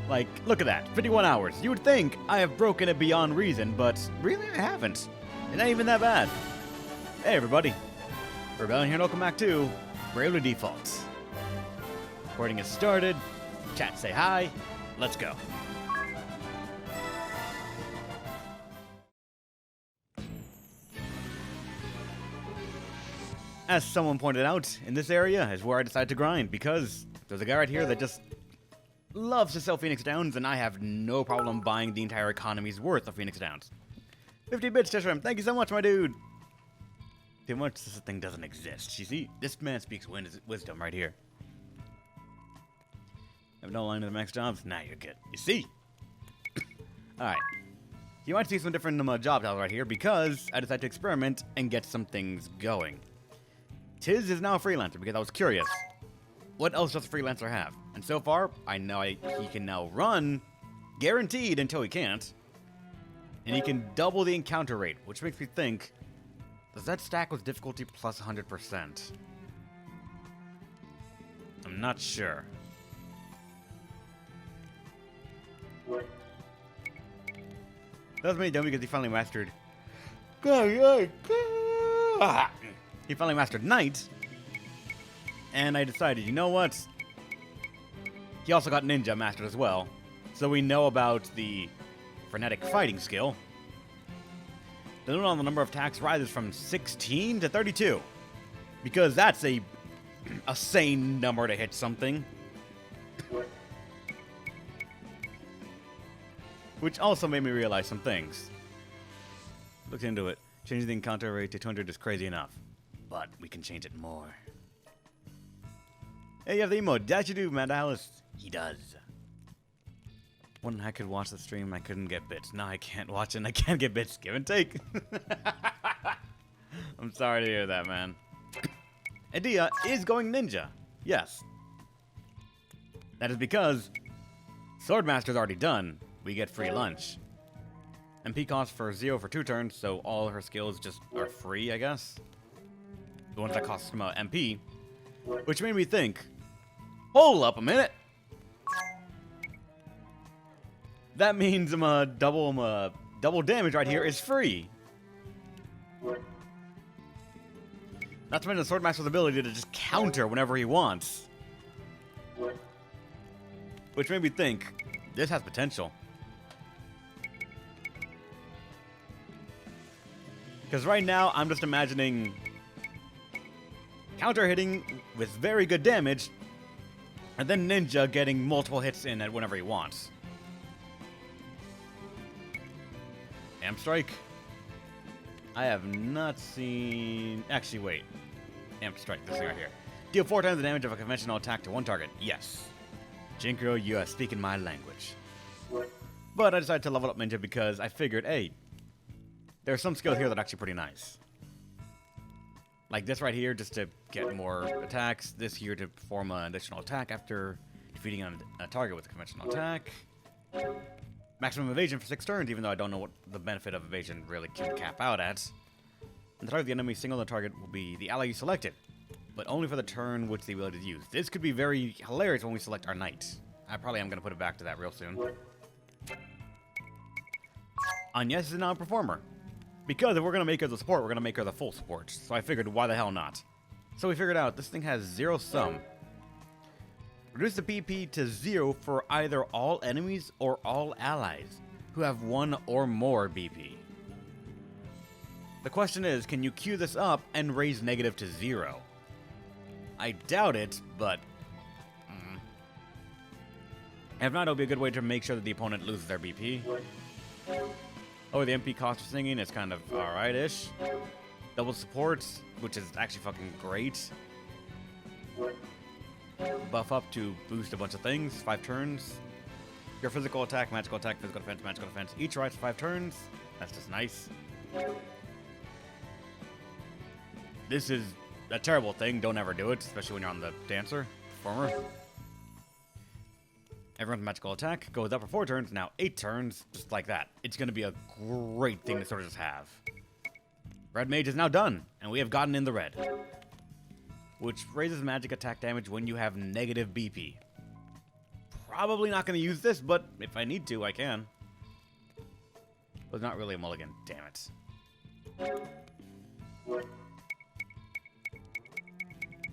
Like, look at that, 51 hours. You would think I have broken it beyond reason, but really I haven't. It ain't even that bad. Hey everybody, Rebellion here and welcome back to Bravely Default. Recording is started, chat say hi, let's go. As someone pointed out, in this area is where I decided to grind, because there's a guy right here that just loves to sell Phoenix Downs, and I have no problem buying the entire economy's worth of Phoenix Downs. 50 bits, Tishram, thank you so much, my dude! Too much this thing doesn't exist. You see, this man speaks wisdom right here. Have no line to the max jobs? Nah, you're good. You see? Alright. You might see some different job titles right here, because I decided to experiment and get some things going. Tiz is now a freelancer because I was curious. What else does a freelancer have? And so far, I know he can now run, guaranteed until he can't. And he can double the encounter rate, which makes me think, does that stack with difficulty plus 100%? I'm not sure. That was me dumb because he finally mastered... He finally mastered Knight, and I decided, you know what? He also got Ninja mastered as well, so we know about the frenetic fighting skill. The limit on the number of attacks rises from 16 to 32, because that's a sane number to hit something. Which also made me realize some things. Looked into it. Changing the encounter rate to 200 is crazy enough. But we can change it more. Hey, you have the emote. That you do, Matt Alice. He does. When I could watch the stream, I couldn't get bits. Now I can't watch it and I can't get bits. Give and take. I'm sorry to hear that, man. Adia is going ninja. Yes. That is because Swordmaster's already done. We get free lunch. MP costs for 0 for 2 turns, so all her skills just are free, I guess. The ones that cost MP, which made me think, hold up a minute. That means double damage right here is free. Not to mention the Swordmaster's ability to just counter whenever he wants. Which made me think, this has potential. Because right now, I'm just imagining counter hitting with very good damage, and then Ninja getting multiple hits in at whenever he wants. Amp Strike? I have not seen... Actually, wait. Amp Strike, this thing right here. Deal 4 times the damage of a conventional attack to one target. Yes. Jinkro, you are speaking my language. But I decided to level up Ninja because I figured, hey, there are some skills here that are actually pretty nice. Like this right here, just to get more attacks. This here to perform an additional attack after defeating a target with a conventional attack. Maximum evasion for 6 turns, even though I don't know what the benefit of evasion really can cap out at. And the target of the enemy single the target will be the ally you selected, but only for the turn which the ability is used. This could be very hilarious when we select our knight. I probably am going to put it back to that real soon. Agnes is now a performer. Because if we're going to make her the support, we're going to make her the full support. So I figured, why the hell not? So we figured out this thing has 0 sum. Reduce the BP to 0 for either all enemies or all allies who have 1 or more BP. The question is, can you queue this up and raise negative to 0? I doubt it, but... If not, it'll be a good way to make sure that the opponent loses their BP. Oh, the MP cost for singing is kind of alright-ish. Double supports, which is actually fucking great. Buff up to boost a bunch of things, 5 turns. Your physical attack, magical defense, magical defense. Each rides 5 turns. That's just nice. This is a terrible thing. Don't ever do it, especially when you're on the dancer, performer. Everyone's magical attack goes up for 4 turns, now 8 turns, just like that. It's going to be a great thing to sort of just have. Red Mage is now done, and we have gotten in the red. Which raises magic attack damage when you have negative BP. Probably not going to use this, but if I need to, I can. But not really a mulligan. Damn it.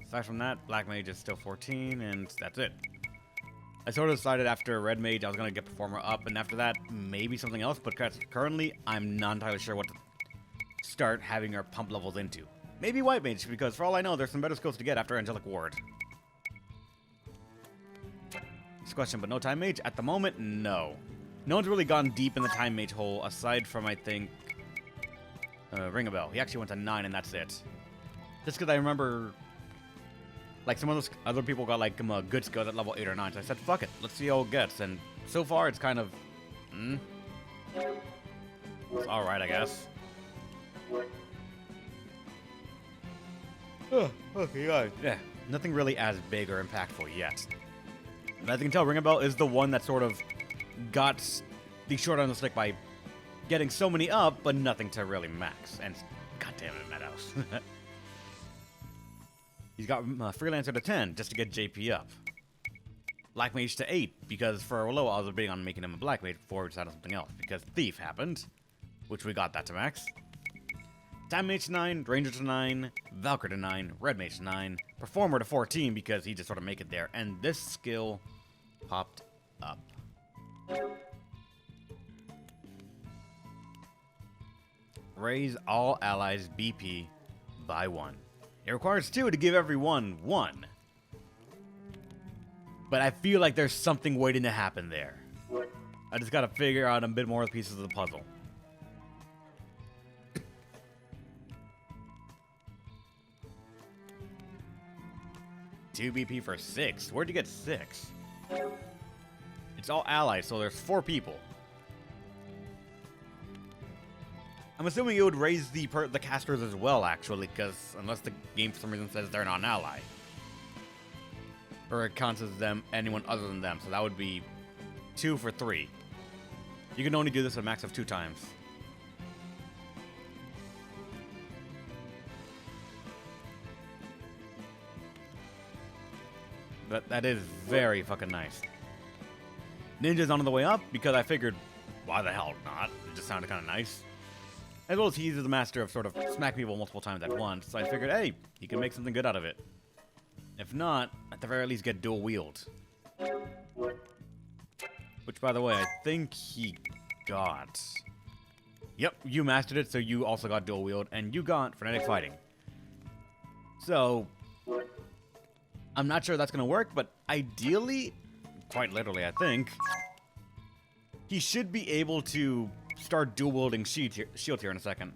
Aside from that, Black Mage is still 14, and that's it. I sort of decided after Red Mage I was going to get Performer up, and after that, maybe something else, but currently, I'm not entirely sure what to start having our pump levels into. Maybe White Mage, because for all I know, there's some better skills to get after Angelic Ward. This question, but no Time Mage? At the moment, no. No one's really gone deep in the Time Mage hole, aside from, I think, Ring a Bell. He actually went to 9, and that's it. Just because I remember, like, some of those other people got, like, good skills at level 8 or 9, so I said, fuck it, let's see how it gets, and so far, it's kind of, it's alright, I guess. Oh, okay, yeah, nothing really as big or impactful yet. But as you can tell, Ring a Bell is the one that sort of got the short end of the stick by getting so many up, but nothing to really max. And goddamn it, Meadows. He's got Freelancer to 10 just to get JP up. Black Mage to 8 because for a while I was debating on making him a Black Mage before we decided something else because Thief happened, which we got that to max. Time Mage to 9, Ranger to 9, Valkyrie to 9, Red Mage to 9, Performer to 14 because he just sort of make it there, and this skill popped up. Raise all allies BP by 1. It requires 2 to give everyone 1. But I feel like there's something waiting to happen there. I just gotta figure out a bit more of the pieces of the puzzle. 2 BP for 6. Where'd you get 6? It's all allies, so there's 4 people. I'm assuming it would raise the casters as well, actually, because unless the game for some reason says they're not an ally. Or it counts as them, anyone other than them, so that would be 2 for 3. You can only do this a max of 2 times. But that is very fucking nice. Ninja's on the way up because I figured, why the hell not? It just sounded kind of nice. As well as he's the master of sort of smack people multiple times at once, so I figured, hey, he can make something good out of it. If not, at the very least get dual wield. Which, by the way, I think he got. Yep, you mastered it, so you also got dual wield, and you got frenetic fighting. So, I'm not sure that's going to work, but ideally, quite literally, I think, he should be able to start dual wielding shield here in a second.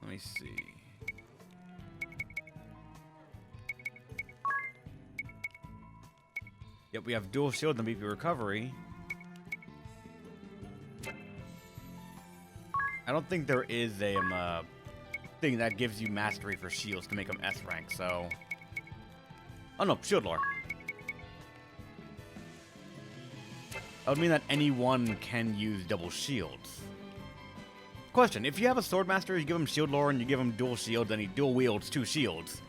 Let me see. Yep, we have dual shield and BP recovery. I don't think there is a thing that gives you mastery for shields to make them S rank, so. Oh no, shield lore. That would mean that anyone can use double shields. Question, if you have a swordmaster, you give him shield lore and you give him dual shields and he dual wields 2 shields.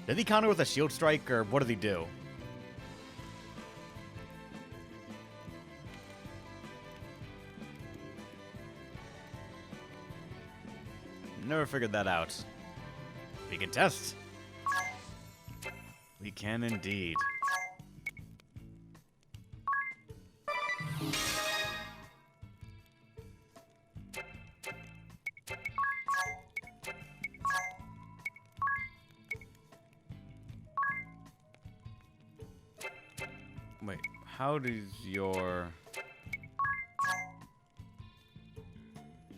Does he counter with a shield strike or what does he do? Never figured that out. We can test. We can indeed. Wait, how does your...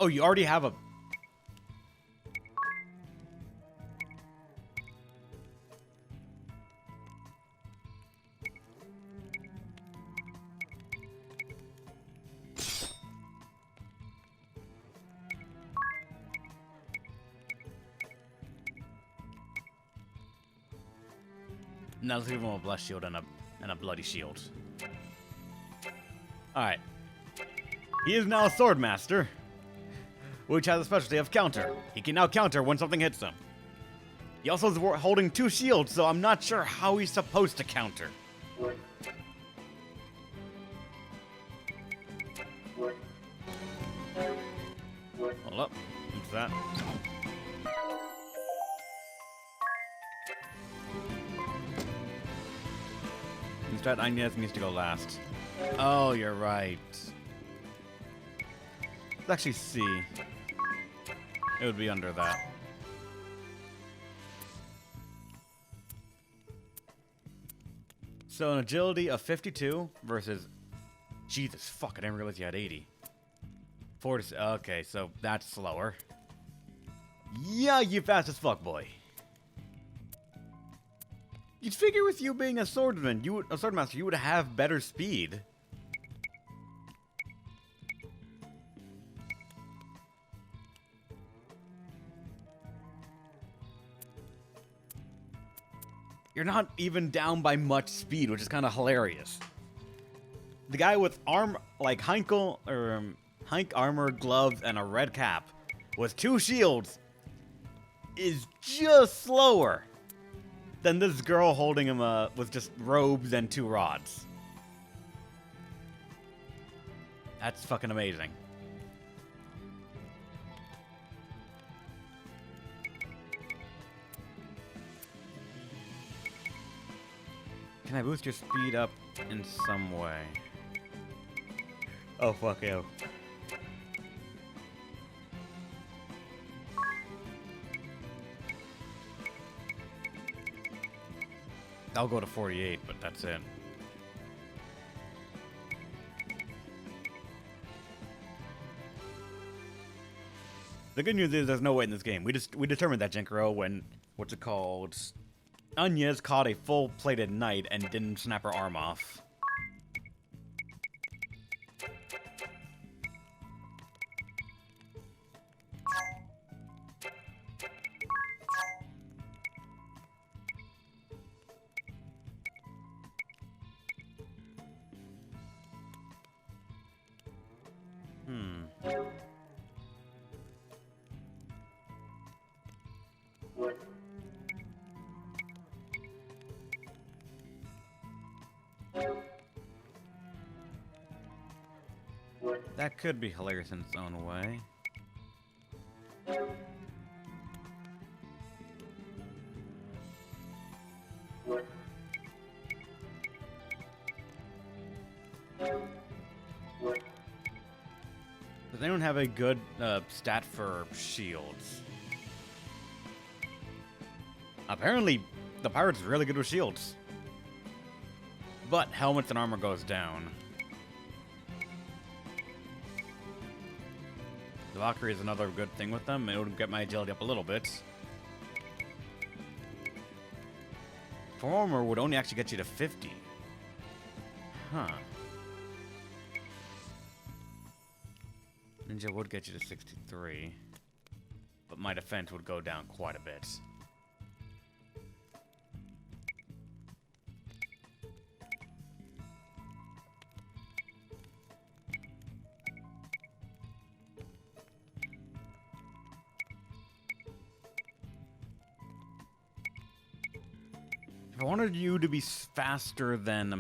Oh, you already have a... Now let's give him a blessed shield and a bloody shield. Alright. He is now a sword master, which has a specialty of counter. He can now counter when something hits him. He also is holding 2 shields, so I'm not sure how he's supposed to counter. Hold up. What's that? Instead, Inez needs to go last. Oh, you're right. Let's actually see. It would be under that. So an agility of 52 versus... Jesus, fuck, I didn't realize you had 80. 40... Okay, so that's slower. Yeah, you fast as fuck, boy. You'd figure with you being a swordsman, a swordmaster, you would have better speed. You're not even down by much speed, which is kind of hilarious. The guy with like Hank armor, gloves, and a red cap with 2 shields is just slower than this girl holding him with just robes and 2 rods. That's fucking amazing. Can I boost your speed up in some way? Oh, fuck you. I'll go to 48, but that's it. The good news is there's no way in this game. We determined that, Jinkaro, when, what's it called? Anya's caught a full-plated knight and didn't snap her arm off. That could be hilarious in its own way. Does anyone have a good stat for shields? Apparently, the pirate's really good with shields. But helmets and armor goes down. The Valkyrie is another good thing with them. It would get my agility up a little bit. For armor would only actually get you to 50. Huh. Ninja would get you to 63. But my defense would go down quite a bit. If I wanted you to be faster than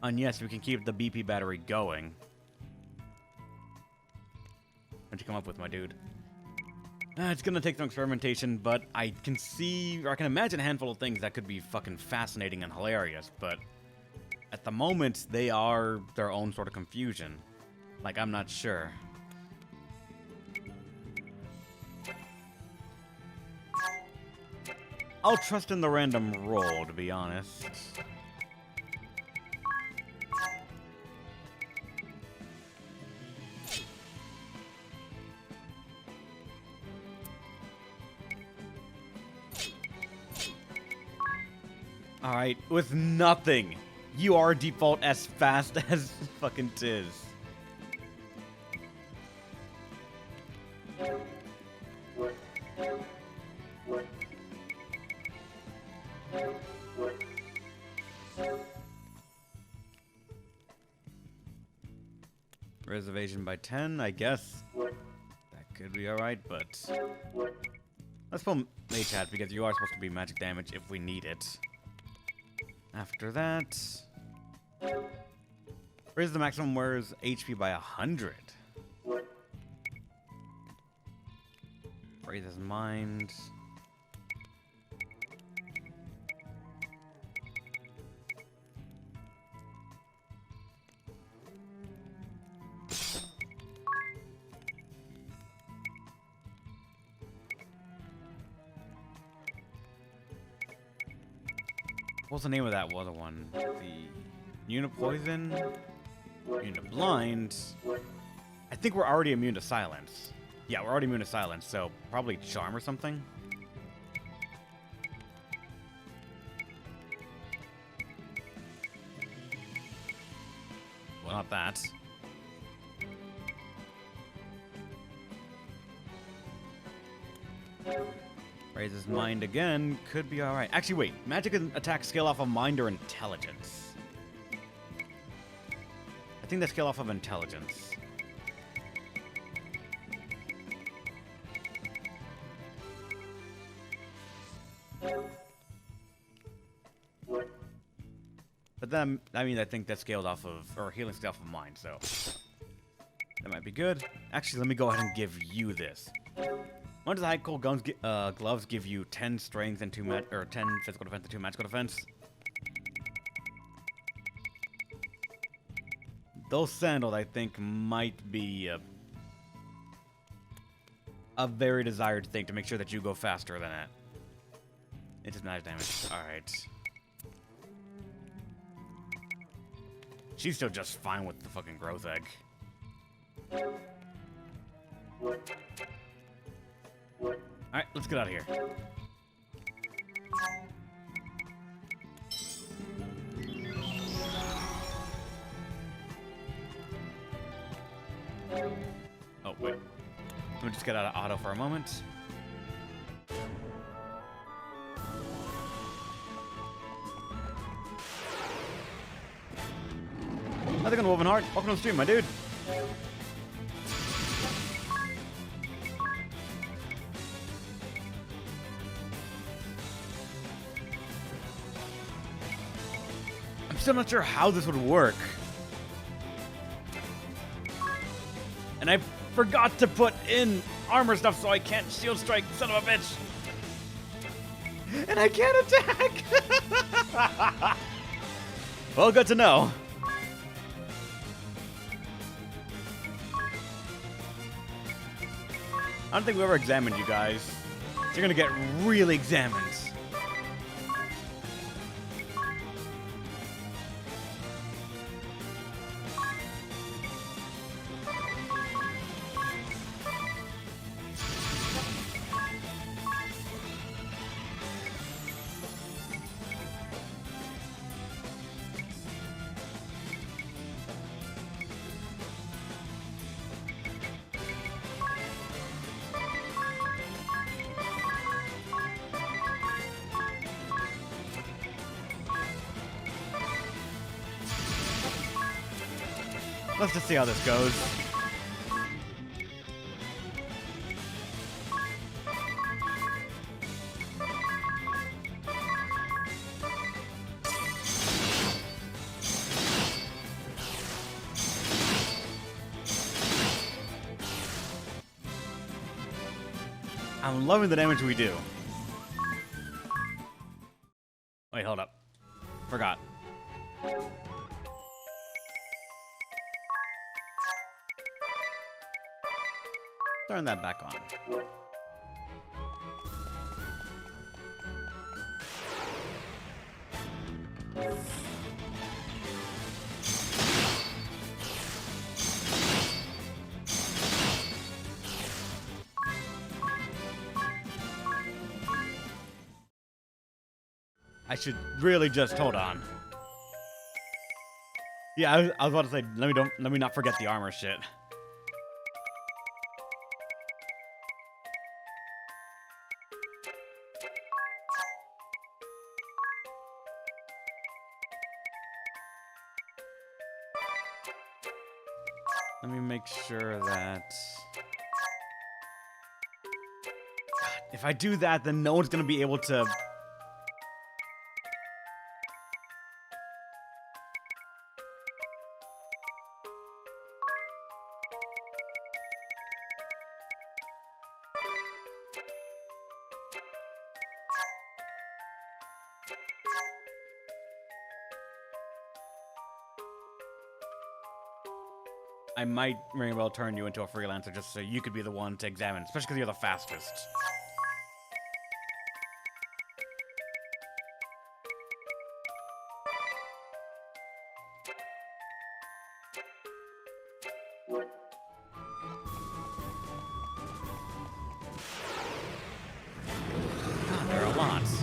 and yes, we can keep the BP battery going. What'd you come up with, my dude? It's gonna take some experimentation, but I can see, or I can imagine a handful of things that could be fucking fascinating and hilarious, but at the moment, they are their own sort of confusion. Like, I'm not sure. I'll trust in the random roll, to be honest. Alright, with nothing, you are default as fast as fucking Tiz. Reservation by 10, I guess. That could be alright, but... Let's pull Mage Hat because you are supposed to be magic damage if we need it. After that, raise the maximum wearer's HP by 100. Raise his mind. What's the name of that other one? The Unipoison? Uniblind? I think we're already immune to silence. Yeah, we're already immune to silence, so probably charm or something. Well, not that. Raise his mind again. Could be alright. Actually, wait. Magic and attack scale off of mind or intelligence? I think they scale off of intelligence. But then, I mean, I think that scaled off of, or healing scaled off of mind, so that might be good. Actually, let me go ahead and give you this. Why does the high cold gloves give you 10 strength and 10 physical defense and 2 magical defense? Those sandals, I think, might be a very desired thing to make sure that you go faster than it. It does magic damage. Alright. She's still just fine with the fucking growth egg. Alright, let's get out of here. Oh, wait. Let me just get out of auto for a moment. How's it going, Wovenheart? Welcome to the stream, my dude. I'm still not sure how this would work. And I forgot to put in armor stuff so I can't shield strike, son of a bitch. And I can't attack. Well, good to know. I don't think we ever examined you guys. So you're gonna get really examined. Let's just see how this goes. I'm loving the damage we do. Wait, hold up. Forgot. Turn that back on. I should really just hold on. Yeah, I was about to say, let me not forget the armor shit. Let me make sure that... God If I do that, then no one's gonna be able to... I might very well turn you into a freelancer just so you could be the one to examine, especially because you're the fastest. God, there are lots.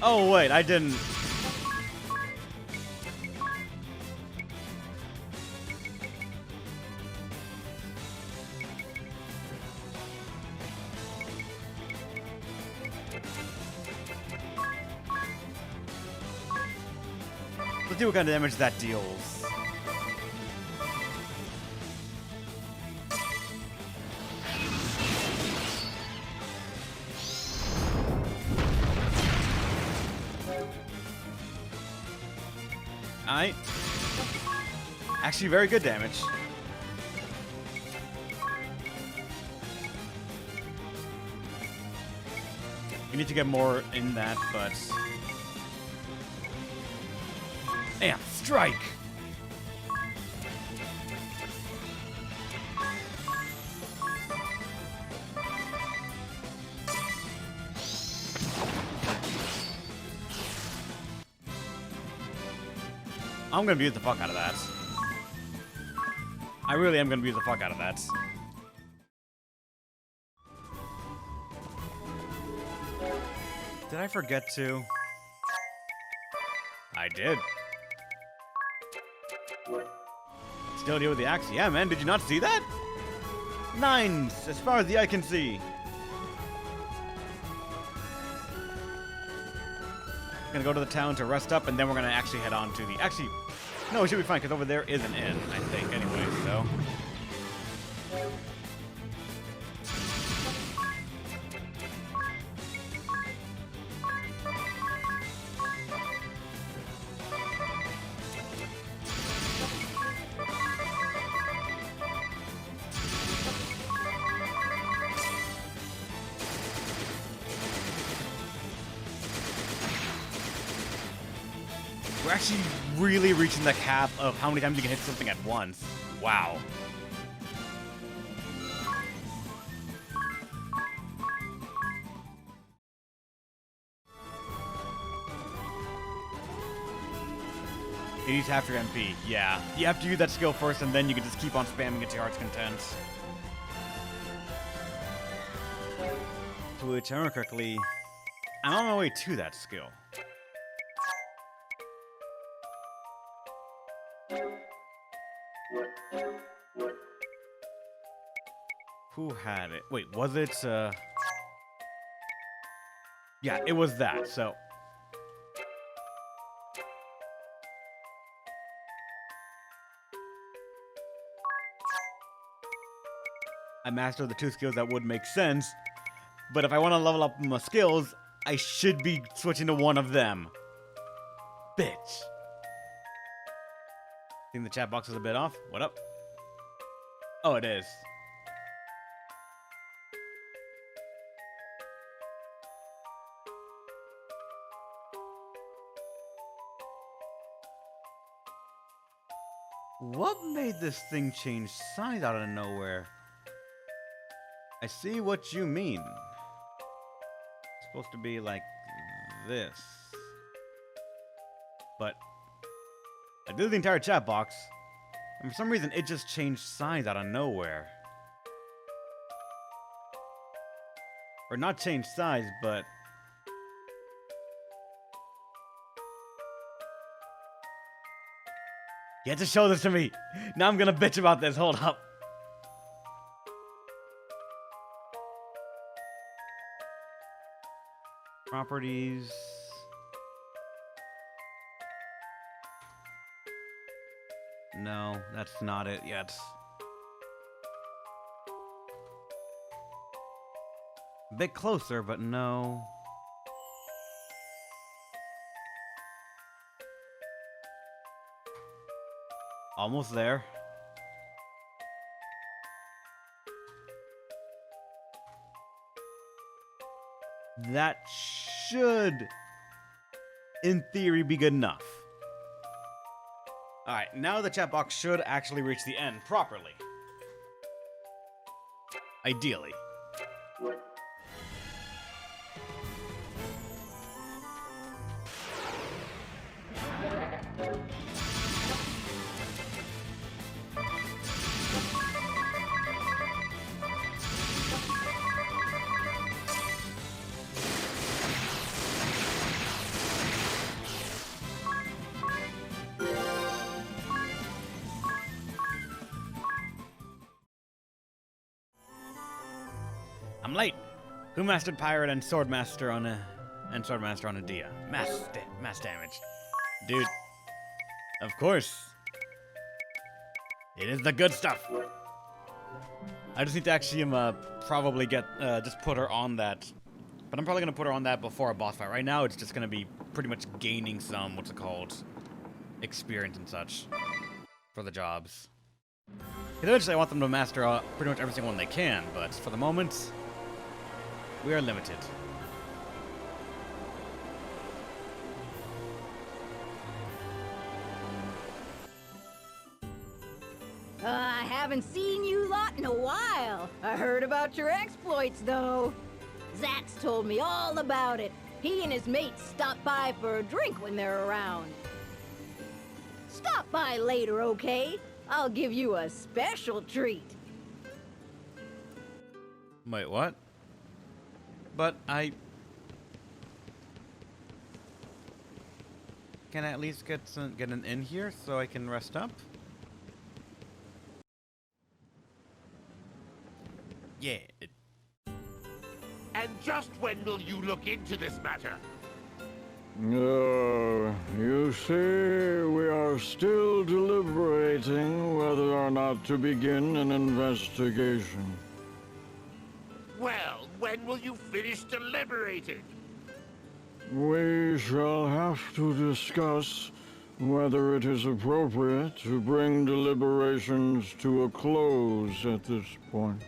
Oh, wait, I didn't... Let's see what kind of damage that deals. Alright. Actually, very good damage. We need to get more in that, but... Damn, strike! I'm gonna abuse the fuck out of that. I really am gonna abuse the fuck out of that. Did I forget to? I did. Still deal with the axe? Yeah, man, did you not see that? 9s, as far as the eye can see. Gonna go to the town to rest up, and then we're gonna actually head on to the... Actually, no, it should be fine, because over there is an inn, I think, anyway, so... We're actually really reaching the cap of how many times you can hit something at once. Wow. It eats half your MP. Yeah. You have to use that skill first, and then you can just keep on spamming it to your heart's content. To remember correctly, I'm on my way to that skill. Who had it? Wait, was it, Yeah, it was that, so... I mastered the 2 skills that would make sense, but if I want to level up my skills, I should be switching to one of them. Bitch. Think the chat box is a bit off? What up? Oh, it is. What made this thing change size out of nowhere? I see what you mean. It's supposed to be like this. But I did the entire chat box, and for some reason it just changed size out of nowhere. Or not change size, but... You had to show this to me. Now I'm gonna bitch about this. Hold up. Properties. No, that's not it yet. A bit closer, but no. Almost there. That should, in theory, be good enough. Alright, now the chat box should actually reach the end properly. Ideally. I'm late. Who mastered pirate and swordmaster on a dia? Mass damage. Dude. Of course. It is the good stuff. I just need to actually probably get just put her on that. But I'm probably gonna put her on that before a boss fight. Right now it's just gonna be pretty much gaining some experience and such for the jobs. Eventually I want them to master pretty much every single one they can, but for the moment we are limited. I haven't seen you lot in a while. I heard about your exploits, though. Zach's told me all about it. He and his mates stop by for a drink when they're around. Stop by later, okay? I'll give you a special treat. Wait, what? But can I at least get an inn here so I can rest up? Yeah. And just when will you look into this matter? You see, we are still deliberating whether or not to begin an investigation. Well, when will you finish deliberating? We shall have to discuss whether it is appropriate to bring deliberations to a close at this point.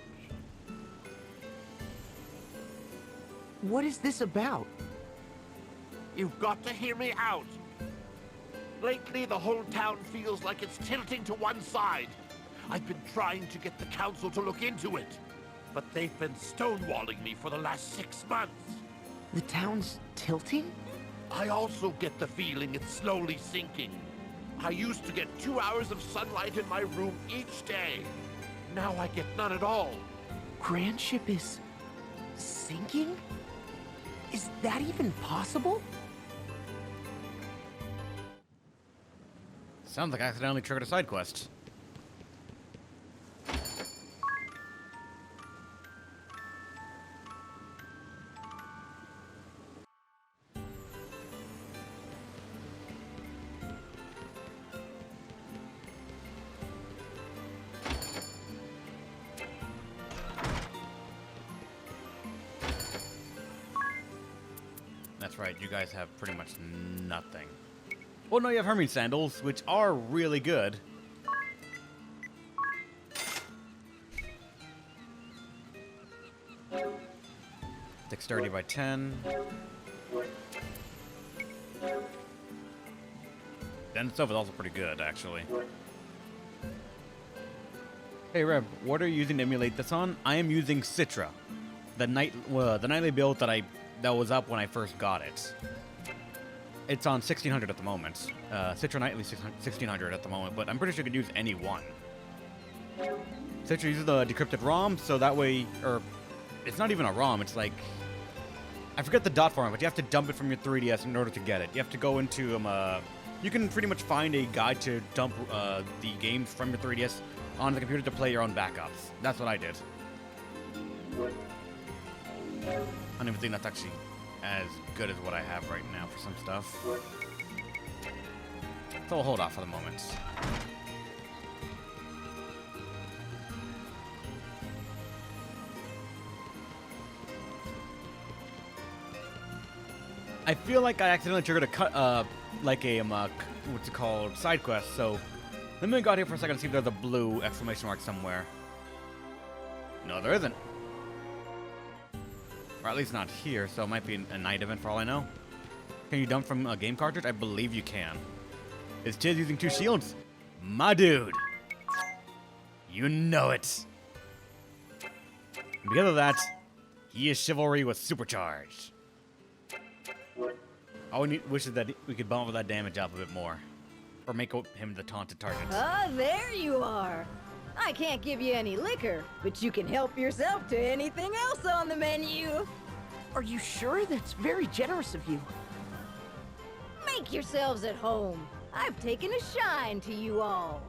What is this about? You've got to hear me out. Lately, the whole town feels like it's tilting to one side. I've been trying to get the council to look into it, but they've been stonewalling me for the last 6 months. The town's tilting? I also get the feeling it's slowly sinking. I used to get 2 hours of sunlight in my room each day. Now I get none at all. Grandship is sinking? Is that even possible? Sounds like I accidentally triggered a side quest. That's right, you guys have pretty much nothing. Well, no, you have Hermes sandals, which are really good. Dexterity by 10. Then itself is also pretty good, actually. Hey, Reb, what are you using to emulate this on? I am using Citra, the nightly build that was up when I first got it. It's on 1600 at the moment. Citra Nightly 1600 at the moment, but I'm pretty sure you could use any one. Citra uses the decrypted ROM, so that way, or it's not even a ROM, it's like, I forget the dot format, but you have to dump it from your 3DS in order to get it. You have to go into, you can pretty much find a guide to dump the games from your 3DS on the computer to play your own backups. That's what I did. I don't even think that's actually as good as what I have right now for some stuff. So we'll hold off for the moment. I feel like I accidentally triggered a what's it called, side quest. So let me go out here for a second and see if there's a blue exclamation mark somewhere. No, there isn't. Or at least not here, so it might be a night event for all I know. Can you dump from a game cartridge? I believe you can. Is Chiz using 2 shields? My dude. You know it. And because of that, he is chivalry with supercharged. All we wish is that we could bump that damage up a bit more. Or make him the taunted target. Ah, there you are. I can't give you any liquor, but you can help yourself to anything else on the menu. Are you sure? That's very generous of you. Make yourselves at home. I've taken a shine to you all.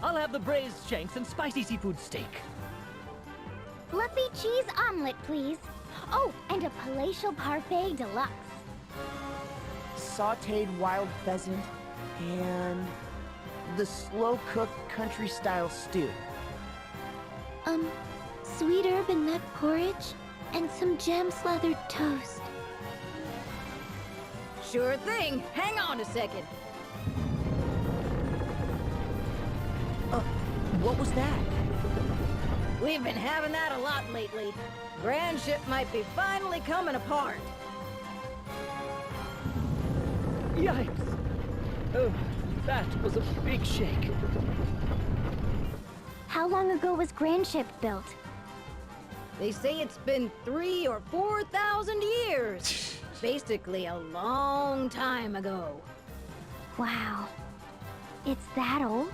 I'll have the braised shanks and spicy seafood steak. Fluffy cheese omelet, please. Oh, and a palatial parfait deluxe. Sautéed wild pheasant and the slow-cooked country-style stew. Sweet herb and nut porridge, and some jam-slathered toast. Sure thing. Hang on a second. What was that? We've been having that a lot lately. Grand ship might be finally coming apart. Yikes! Oh, that was a big shake. How long ago was Grand Ship built? They say it's been 3,000 or 4,000 years. Basically a long time ago. Wow. It's that old?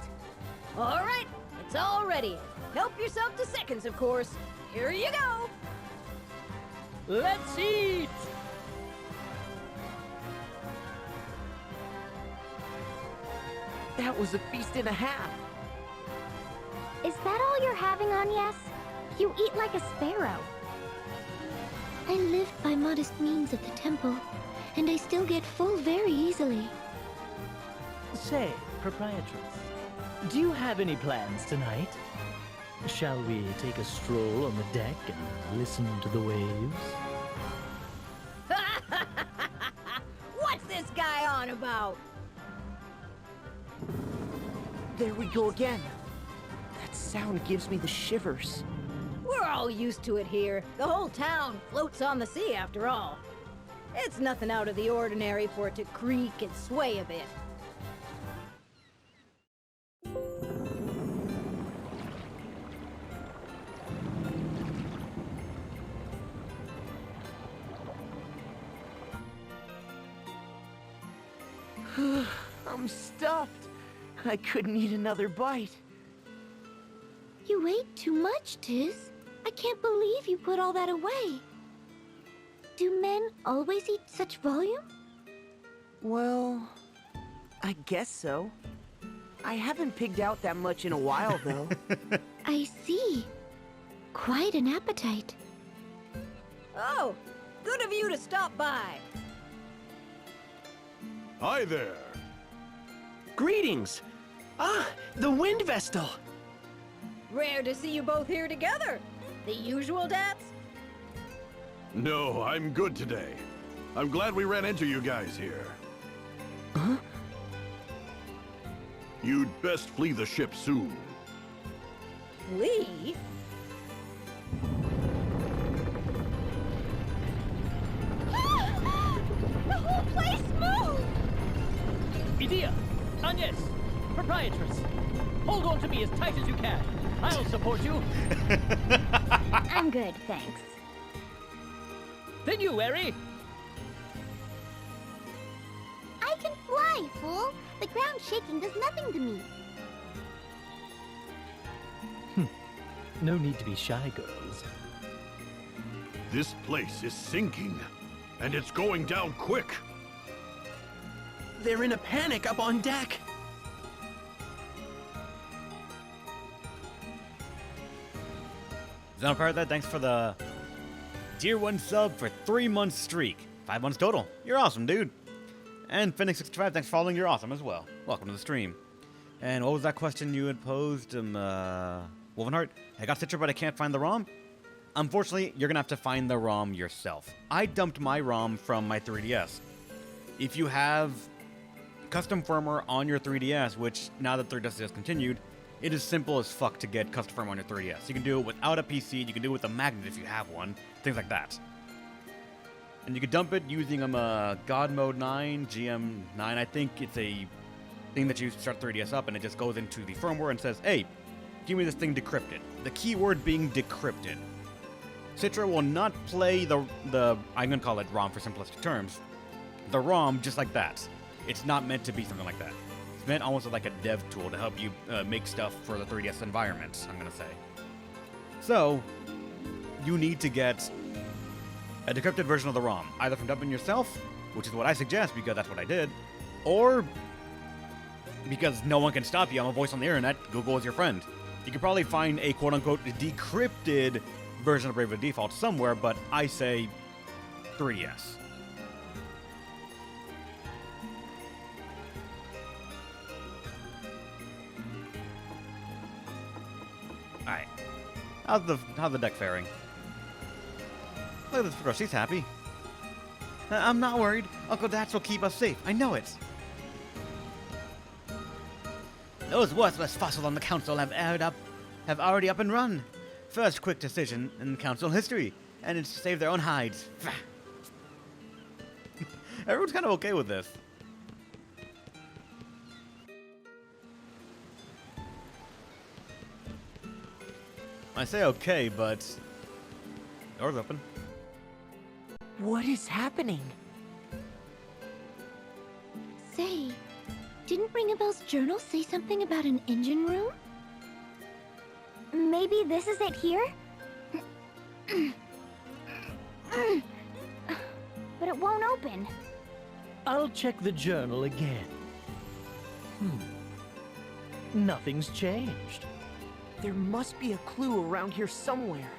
All right, it's all ready. Help yourself to seconds, of course. Here you go. Let's eat! That was a feast and a half. Is that all you're having, Agnes? You eat like a sparrow. I lived by modest means at the temple, and I still get full very easily. Say, proprietress, do you have any plans tonight? Shall we take a stroll on the deck and listen to the waves? What's this guy on about? There we go again. That sound gives me the shivers. We're all used to it here. The whole town floats on the sea after all. It's nothing out of the ordinary for it to creak and sway a bit. I'm stuffed. I couldn't eat another bite. You ate too much, Tiz. I can't believe you put all that away. Do men always eat such volume? Well, I guess so. I haven't pigged out that much in a while, though. I see. Quite an appetite. Oh, good of you to stop by. Hi there. Greetings! Ah, the Wind Vestal! Rare to see you both here together. The usual dads? No, I'm good today. I'm glad we ran into you guys here. Huh? You'd best flee the ship soon. Lee? The whole place moved! Idea! Agnes! Proprietress! Hold on to me as tight as you can. I'll support you. I'm good, thanks. Then you, Eri. I can fly, fool! The ground shaking does nothing to me. No need to be shy, girls. This place is sinking, and it's going down quick. They're in a panic up on deck. Zonpartha, thanks for the tier 1 sub for 3 months streak. 5 months total. You're awesome, dude. And Phoenix65, thanks for following. You're awesome as well. Welcome to the stream. And what was that question you had posed? Wolvenheart? I got Citra, but I can't find the ROM? Unfortunately, you're gonna have to find the ROM yourself. I dumped my ROM from my 3DS. If you have custom firmware on your 3DS, which now that 3DS is discontinued, it is simple as fuck to get custom firmware on your 3DS. You can do it without a PC, you can do it with a magnet if you have one, things like that. And you can dump it using God Mode 9, GM9. I think it's a thing that you start 3DS up and it just goes into the firmware and says, hey, give me this thing decrypted. The keyword being decrypted. Citra will not play the I'm going to call it ROM for simplistic terms, the ROM just like that. It's not meant to be something like that. It's meant almost like a dev tool to help you make stuff for the 3DS environment, I'm going to say. So, you need to get a decrypted version of the ROM, either from dumping yourself, which is what I suggest because that's what I did, or because no one can stop you. I'm a voice on the internet. Google is your friend. You can probably find a quote-unquote decrypted version of Bravely Default somewhere, but I say 3DS. Alright. How's the deck faring? Look at this girl, she's happy. I'm not worried. Uncle Dax will keep us safe. I know it. Those worthless fossils on the council have already up and run. First quick decision in council history, and it's to save their own hides. Everyone's kind of okay with this. I say okay, but door's open. What is happening? Say, didn't Ringabel's journal say something about an engine room? Maybe this is it here? But it won't open. I'll check the journal again. Nothing's changed. There must be a clue around here somewhere.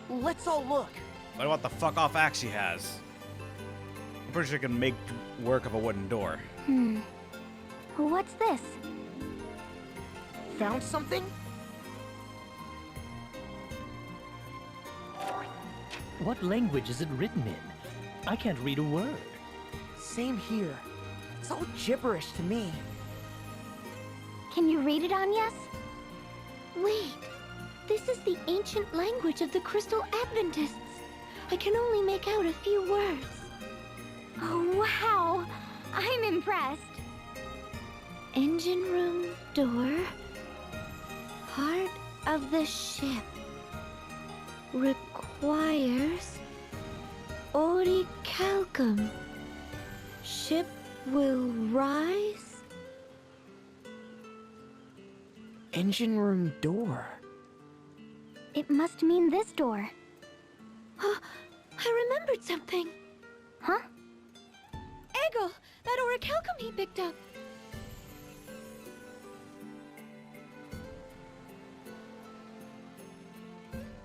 Let's all look. What about the fuck off axe she has? I'm pretty sure she can make work of a wooden door. What's this? Found something? What language is it written in? I can't read a word. Same here. It's all gibberish to me. Can you read it, Agnes? Wait, this is the ancient language of the Crystal Adventists. I can only make out a few words. Oh, wow. I'm impressed. Engine room door. Part of the ship. Requires orichalcum. Ship will rise. Engine room door. It must mean this door. Oh, I remembered something. Huh? Eggle, that orichalcum he picked up.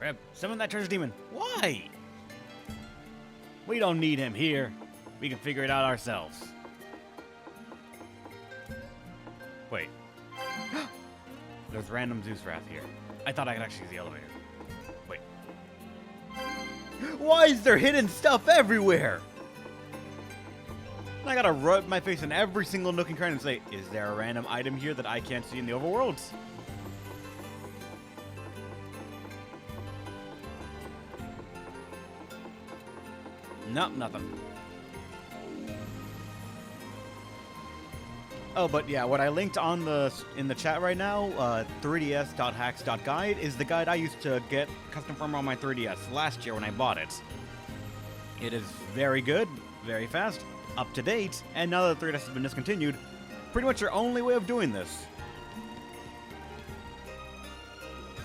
Reb, summon that treasure demon. Why? We don't need him here. We can figure it out ourselves. Wait. There's random Zeus Wrath here. I thought I could actually use the elevator. Wait. Why is there hidden stuff everywhere? I gotta rub my face in every single nook and cranny and say, is there a random item here that I can't see in the overworlds? Nope, nothing. Oh, but yeah, what I linked on in the chat right now, 3ds.hacks.guide, is the guide I used to get custom firmware on my 3DS last year when I bought it. It is very good, very fast, up to date, and now that the 3DS has been discontinued, pretty much your only way of doing this.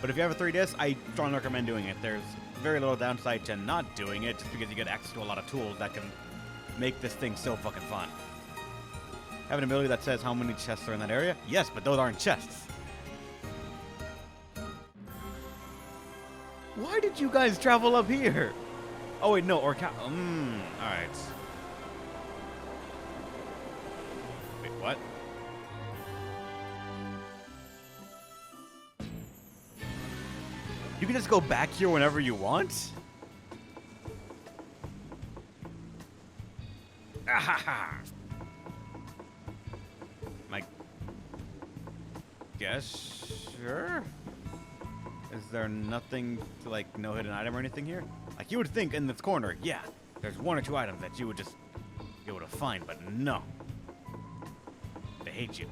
But if you have a 3DS, I strongly recommend doing it. There's very little downside to not doing it, just because you get access to a lot of tools that can make this thing so fucking fun. Have an ability that says how many chests are in that area? Yes, but those aren't chests. Why did you guys travel up here? Oh wait, no, alright. Wait, what? You can just go back here whenever you want? Ahaha! I guess, sure? Is there nothing to, like, no hidden item or anything here? Like, you would think in this corner, yeah, there's 1 or 2 items that you would just be able to find, but no. They hate you.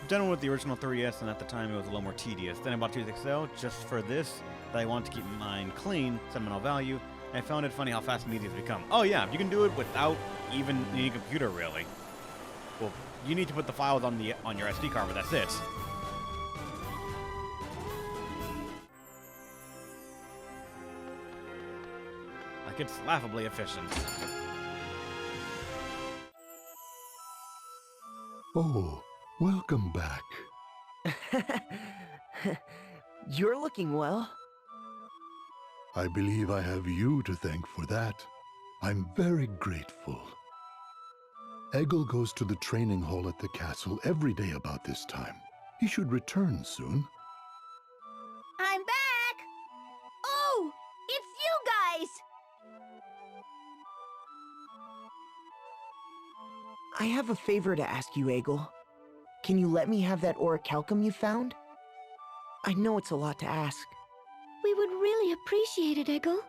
Done with the original 3DS, and at the time it was a little more tedious. Then I bought 2XL just for this, that I wanted to keep mine clean, sentimental value, and I found it funny how fast and easy it's become. Oh yeah, you can do it without even needing a computer, really. Well, you need to put the files on your SD card, but that's it. Like, it's laughably efficient. Oh, welcome back. You're looking well. I believe I have you to thank for that. I'm very grateful. Eggle goes to the training hall at the castle every day about this time. He should return soon. I'm back! Oh, it's you guys! I have a favor to ask you, Eggle. Can you let me have that orichalcum you found? I know it's a lot to ask. We would really appreciate it, Eggle.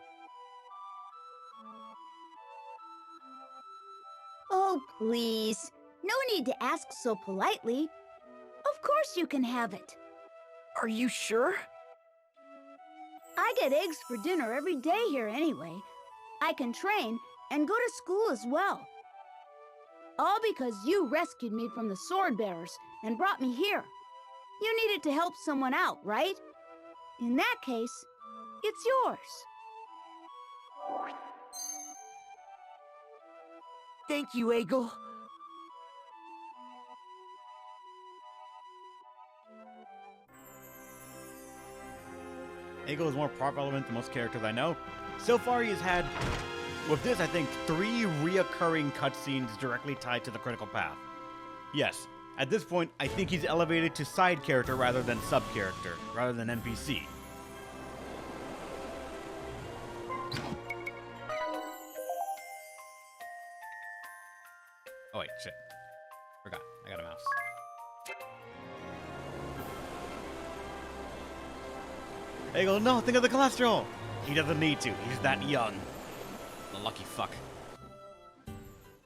Oh, please. No need to ask so politely. Of course you can have it. Are you sure? I get eggs for dinner every day here anyway. I can train and go to school as well. All because you rescued me from the sword bearers and brought me here. You needed to help someone out, right? In that case, it's yours. Thank you, Eggle. Eggle is more plot relevant than most characters I know. So far, he has had, with this, I think, 3 reoccurring cutscenes directly tied to the critical path. Yes, at this point, I think he's elevated to side character rather than sub-character, rather than NPC. Oh wait, shit. Forgot. I got a mouse. Eggle, no, think of the cholesterol! He doesn't need to. He's that young. The lucky fuck.